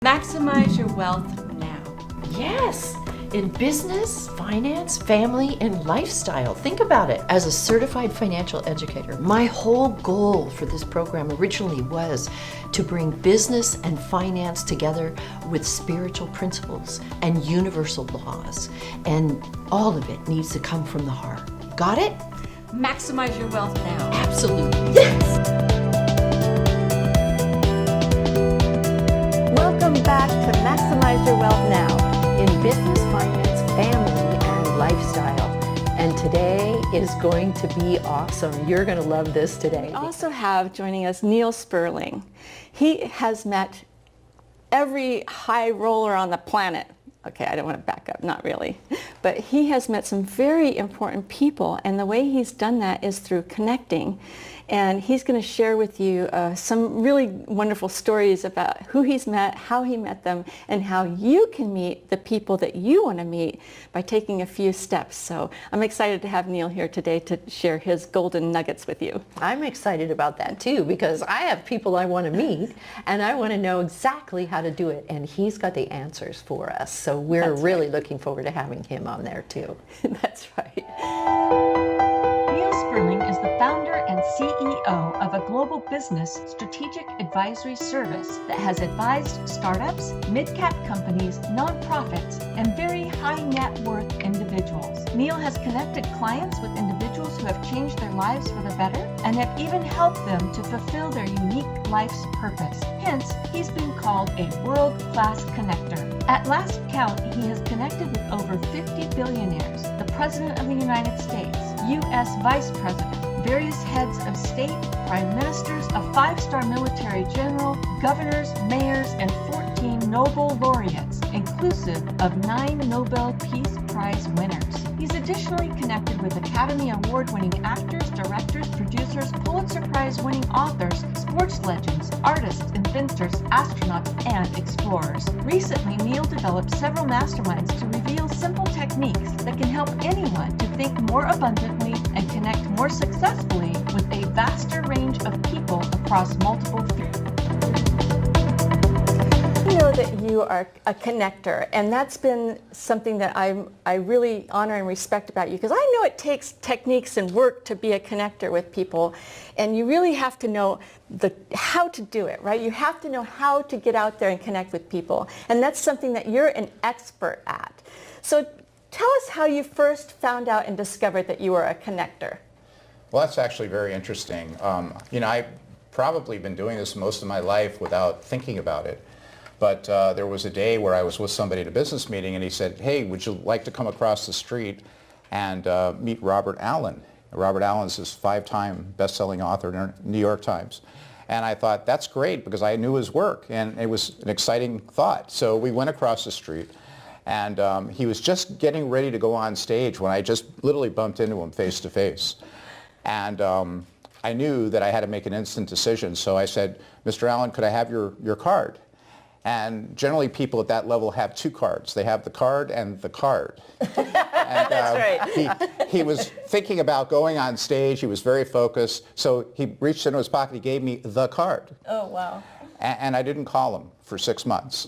Maximize your wealth now. Yes, in business, finance, family, and lifestyle. Think about it. As a certified financial educator, my whole goal for this program originally was to bring business and finance together with spiritual principles and universal laws. And all of it needs to come from the heart. Got it? Maximize your wealth now. Absolutely. Yes! Welcome back to Maximize Your Wealth Now in business, finance, family, and lifestyle. And today is going to be awesome. You're going to love this today. We also have joining us Neal Sperling. He has met every high roller on the planet. Okay, I don't want to back up, not really. But he has met some very important people, and the way he's done that is through connecting. And he's going to share with you some really wonderful stories about who he's met, how he met them, and how you can meet the people that you want to meet by taking a few steps. So I'm excited to have Neal here today to share his golden nuggets with you. I'm excited about that too, because I have people I want to meet and I want to know exactly how to do it, and he's got the answers for us. So we're really looking forward to having him on there too. That's right. Neal Sperling is the founder and CEO of a global business strategic advisory service that has advised startups, mid-cap companies, nonprofits, and very high net worth individuals. Neal has connected clients with individuals who have changed their lives for the better and have even helped them to fulfill their unique life's purpose. Hence, he's been called a world-class connector. At last count, he has connected with over 50 billionaires, the President of the United States, U.S. Vice President, various heads of state, prime ministers, a 5-star military general, governors, mayors, and 14 Nobel laureates, inclusive of 9 Nobel Peace Prize winners. He's additionally connected with Academy Award-winning actors, directors, producers, Pulitzer Prize-winning authors, sports legends, artists, inventors, astronauts, and explorers. Recently, Neal developed several masterminds to reveal simple techniques that can help anyone to think more abundantly and connect more successfully with a vaster range of people across multiple fields. I know that you are a connector, and that's been something that I really honor and respect about you, because I know it takes techniques and work to be a connector with people, and you really have to know how to do it, right? You have to know how to get out there and connect with people, and that's something that you're an expert at. So tell us how you first found out and discovered that you were a connector. Well, that's actually very interesting. I've probably been doing this most of my life without thinking about it. But there was a day where I was with somebody at a business meeting, and he said, "Hey, would you like to come across the street and meet Robert Allen?" Robert Allen's this 5-time best-selling author in the New York Times. And I thought, that's great, because I knew his work, and it was an exciting thought. So we went across the street, and he was just getting ready to go on stage when I just literally bumped into him face to face. And I knew that I had to make an instant decision. So I said, "Mr. Allen, could I have your card?" And generally people at that level have 2 cards. They have the card and the card. And, That's right. he was thinking about going on stage. He was very focused. So he reached into his pocket. He gave me the card. Oh, wow. And I didn't call him for 6 months.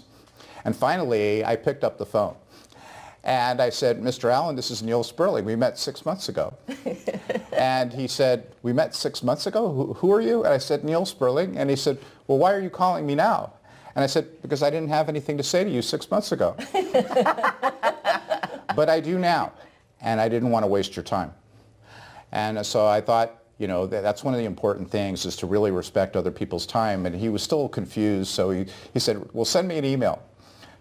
And finally, I picked up the phone. And I said, "Mr. Allen, this is Neal Sperling. We met 6 months ago." And he said, "We met 6 months ago? Who are you?" And I said, "Neal Sperling." And he said, "Well, why are you calling me now?" And I said, "Because I didn't have anything to say to you 6 months ago." But I do now, and I didn't want to waste your time. And so I thought, that's one of the important things, is to really respect other people's time. And he was still confused, so he said, "Well, send me an email."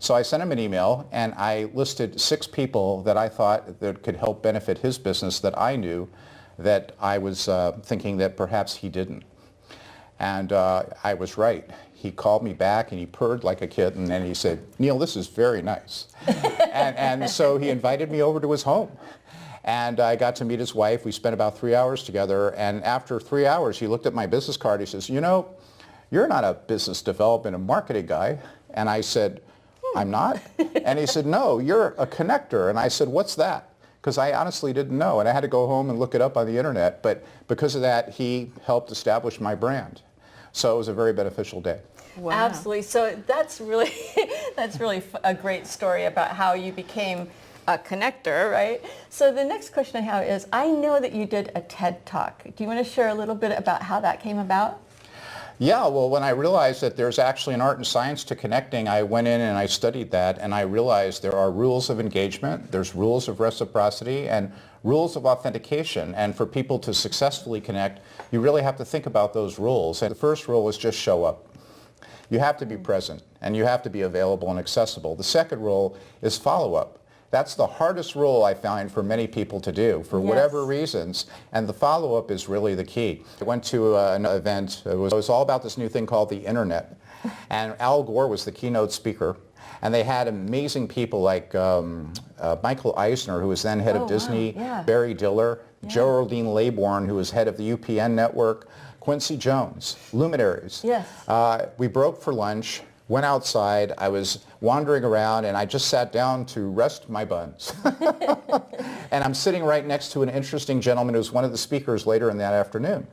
So I sent him an email, and I listed 6 people that I thought that could help benefit his business that I knew that I was thinking that perhaps he didn't. And I was right. He called me back, and he purred like a kitten, and he said, "Neal, this is very nice." and so he invited me over to his home. And I got to meet his wife. We spent about 3 hours together. And after 3 hours, he looked at my business card. He says, "You're not a business development and marketing guy." And I said, "I'm not?" And he said, "No, you're a connector." And I said, "What's that?" Because I honestly didn't know. And I had to go home and look it up on the internet. But because of that, he helped establish my brand. So it was a very beneficial day. Wow. Absolutely. So that's really, that's really a great story about how you became a connector, right? So the next question I have is, I know that you did a TED Talk. Do you want to share a little bit about how that came about? Yeah, well, when I realized that there's actually an art and science to connecting, I went in and I studied that, and I realized there are rules of engagement, there's rules of reciprocity, and rules of authentication. And for people to successfully connect, you really have to think about those rules. And the first rule is just show up. You have to be present, and you have to be available and accessible. The second rule is follow up. That's the hardest role I find for many people to do for whatever reasons, and the follow-up is really the key. I went to an event, it was all about this new thing called the internet, and Al Gore was the keynote speaker, and they had amazing people like Michael Eisner, who was then head of Disney, Barry Diller, Geraldine Laybourne, who was head of the UPN network, Quincy Jones, luminaries. Yes. We broke for lunch. Went outside, I was wandering around, and I just sat down to rest my buns. And I'm sitting right next to an interesting gentleman who was one of the speakers later in that afternoon.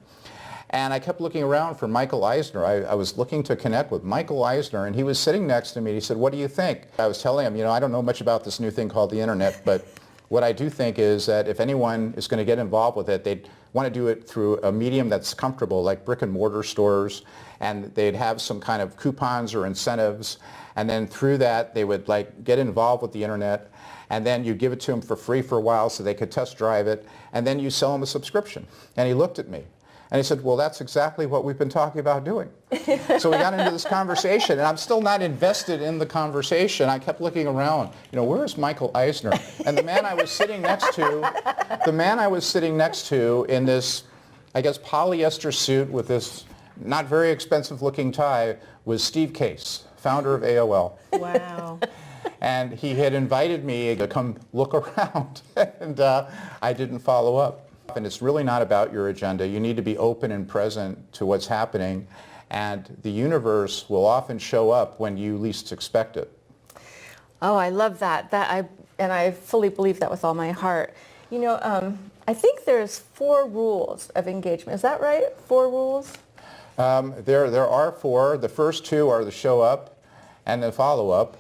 And I kept looking around for Michael Eisner. I was looking to connect with Michael Eisner, and he was sitting next to me. He said, "What do you think?" I was telling him, I don't know much about this new thing called the internet, but what I do think is that if anyone is going to get involved with it, they'd want to do it through a medium that's comfortable, like brick and mortar stores, and they'd have some kind of coupons or incentives, and then through that they would get involved with the internet, and then you give it to them for free for a while so they could test drive it, and then you sell them a subscription. And he looked at me and he said, "Well, that's exactly what we've been talking about doing." So we got into this conversation, and I'm still not invested in the conversation. I kept looking around, where's Michael Eisner? And the man I was sitting next to in this, I guess, polyester suit with this not very expensive looking tie was Steve Case, founder of AOL. Wow. And he had invited me to come look around, and I didn't follow up. And it's really not about your agenda. You need to be open and present to what's happening, and the universe will often show up when you least expect it. Oh, I love that. And I fully believe that with all my heart. I think there's 4 rules of engagement. Is that right? 4 rules? There are 4. The first 2 are the show up and the follow up,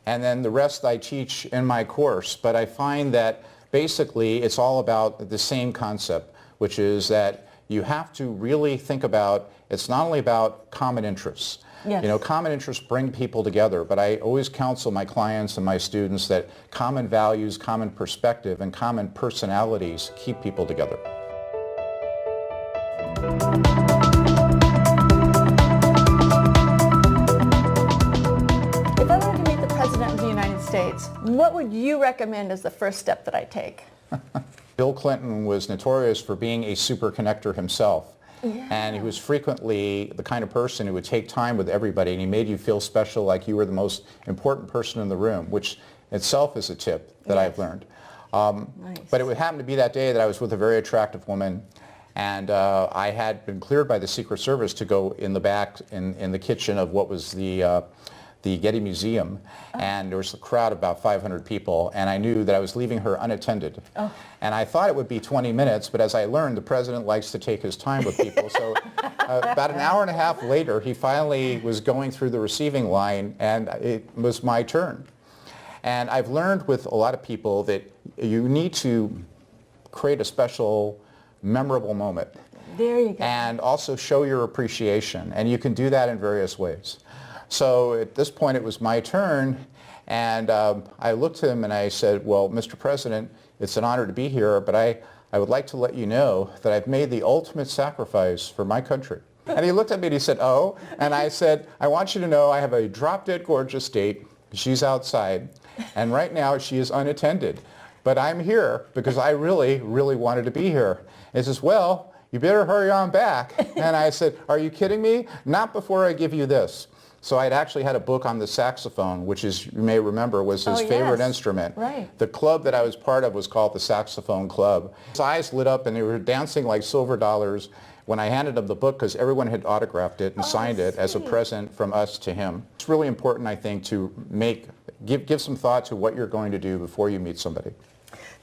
and then the rest I teach in my course. But I find that basically it's all about the same concept, which is that you have to really think about, it's not only about common interests. Yes. Common interests bring people together, but I always counsel my clients and my students that common values, common perspective, and common personalities keep people together. If I wanted to meet the President of the United States, what would you recommend as the first step that I take? Bill Clinton was notorious for being a super connector himself. Yeah. And he was frequently the kind of person who would take time with everybody, and he made you feel special, like you were the most important person in the room, which itself is a tip that I've learned. Nice. But it would happen to be that day that I was with a very attractive woman, and I had been cleared by the Secret Service to go in the back in the kitchen of what was the Getty Museum, and there was a crowd of about 500 people, and I knew that I was leaving her unattended. Oh. And I thought it would be 20 minutes, but as I learned, the president likes to take his time with people. So about an hour and a half later, he finally was going through the receiving line, and it was my turn. And I've learned with a lot of people that you need to create a special, memorable moment. There you go. And also show your appreciation, and you can do that in various ways. So at this point, it was my turn, and I looked at him and I said, "Well, Mr. President, it's an honor to be here, but I would like to let you know that I've made the ultimate sacrifice for my country." And he looked at me and he said, "Oh?" And I said, "I want you to know I have a drop-dead gorgeous date. She's outside, and right now she is unattended. But I'm here because I really, really wanted to be here." And he says, "Well, you better hurry on back." And I said, "Are you kidding me? Not before I give you this." So I'd actually had a book on the saxophone, which is, you may remember, was his favorite instrument. Right. The club that I was part of was called the Saxophone Club. His eyes lit up and they were dancing like silver dollars when I handed him the book, because everyone had autographed it and signed it as a present from us to him. It's really important, I think, to give some thought to what you're going to do before you meet somebody.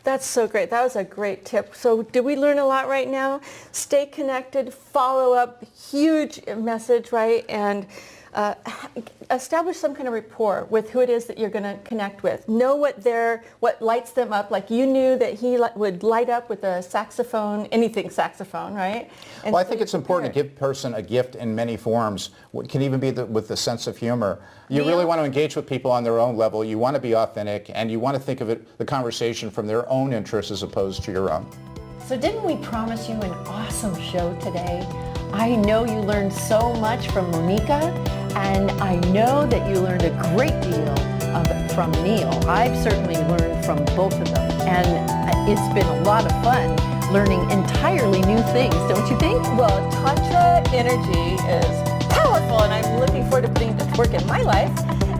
That's so great. That was a great tip. So did we learn a lot right now? Stay connected, follow up, huge message, right? And establish some kind of rapport with who it is that you're going to connect with. Know what lights them up. Like you knew that he would light up with a saxophone, anything saxophone, right? And Well, I so think it's important to give a person a gift in many forms. It can even be with the sense of humor. You really want to engage with people on their own level. You want to be authentic, and you want to think of the conversation from their own interests as opposed to your own. So didn't we promise you an awesome show today? I know you learned so much from Monica, and I know that you learned a great deal from Neal. I've certainly learned from both of them, and it's been a lot of fun learning entirely new things, don't you think? Well, Tantra energy is powerful, and I'm looking forward to putting it to work in my life.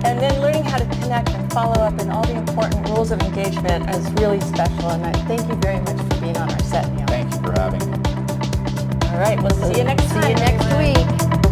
And then learning how to connect and follow up and all the important rules of engagement is really special. And I thank you very much for being on our set, Neal. Thank you for having me. All right, we'll see you next time. See you next week.